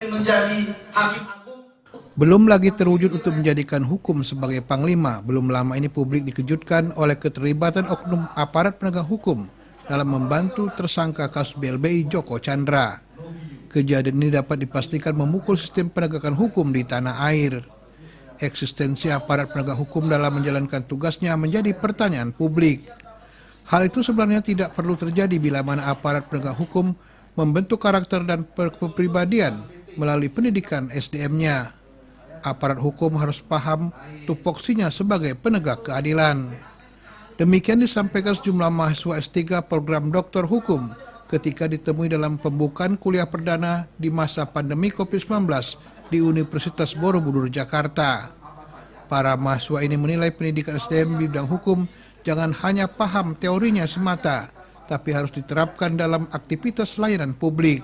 menjadi hakim agung. Belum lagi terwujud untuk menjadikan hukum sebagai panglima, belum lama ini publik dikejutkan oleh keterlibatan oknum aparat penegak hukum dalam membantu tersangka kasus BLBI Joko Chandra. Kejadian ini dapat dipastikan memukul sistem penegakan hukum di tanah air. Eksistensi aparat penegak hukum dalam menjalankan tugasnya menjadi pertanyaan publik. Hal itu sebenarnya tidak perlu terjadi bila mana aparat penegak hukum membentuk karakter dan kepribadian melalui pendidikan SDM-nya. Aparat hukum harus paham tupoksinya sebagai penegak keadilan. Demikian disampaikan sejumlah mahasiswa S3 program doktor hukum ketika ditemui dalam pembukaan kuliah perdana di masa pandemi COVID-19 di Universitas Borobudur, Jakarta. Para mahasiswa ini menilai pendidikan SDM di bidang hukum jangan hanya paham teorinya semata, tapi harus diterapkan dalam aktivitas layanan publik.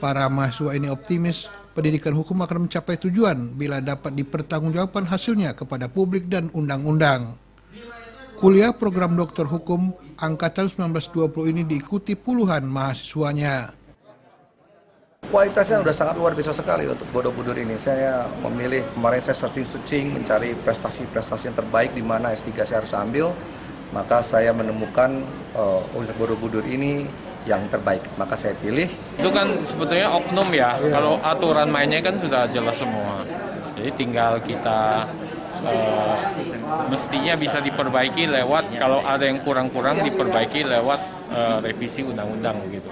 Para mahasiswa ini optimis pendidikan hukum akan mencapai tujuan bila dapat dipertanggungjawabkan hasilnya kepada publik dan undang-undang. Kuliah program doktor hukum angkatan 1920 ini diikuti puluhan mahasiswanya. Kualitasnya sudah sangat luar biasa sekali untuk Borobudur ini. Saya memilih, kemarin saya searching mencari prestasi-prestasi yang terbaik di mana S3 saya harus ambil. Maka saya menemukan Universitas Borobudur ini yang terbaik, maka saya pilih. Itu kan sebetulnya oknum ya, kalau aturan mainnya kan sudah jelas semua. Jadi tinggal kita mestinya bisa diperbaiki lewat, kalau ada yang kurang-kurang diperbaiki lewat revisi undang-undang gitu.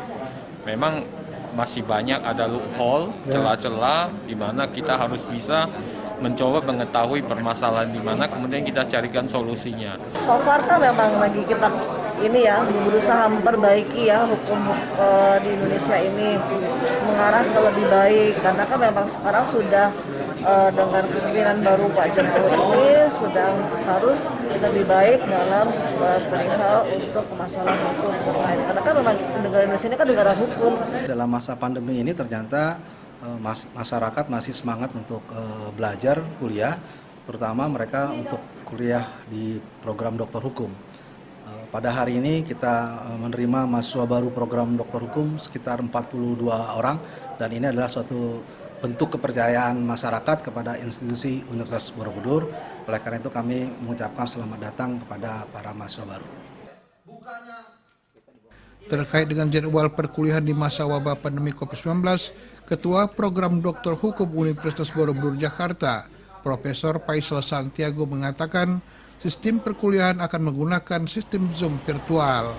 Memang masih banyak ada loophole, celah-celah di mana kita harus bisa mencoba mengetahui permasalahan di mana, kemudian kita carikan solusinya. So far kan memang lagi kita ini ya berusaha memperbaiki ya hukum di Indonesia ini mengarah ke lebih baik, karena kan memang sekarang sudah dengan kepemimpinan baru Pak Jokowi ini sudah harus lebih baik dalam perihal untuk masalah hukum terkait, karena kan memang negara Indonesia ini kan negara hukum. Dalam masa pandemi ini ternyata masyarakat masih semangat untuk belajar kuliah, terutama mereka untuk kuliah di program doktor hukum. Pada hari ini kita menerima mahasiswa baru program doktor hukum sekitar 42 orang, dan ini adalah suatu bentuk kepercayaan masyarakat kepada institusi Universitas Borobudur. Oleh karena itu kami mengucapkan selamat datang kepada para mahasiswa baru. Terkait dengan jadwal perkuliahan di masa wabah pandemi COVID-19, Ketua Program Doktor Hukum Universitas Borobudur Jakarta, Profesor Faisal Santiago mengatakan sistem perkuliahan akan menggunakan sistem Zoom virtual.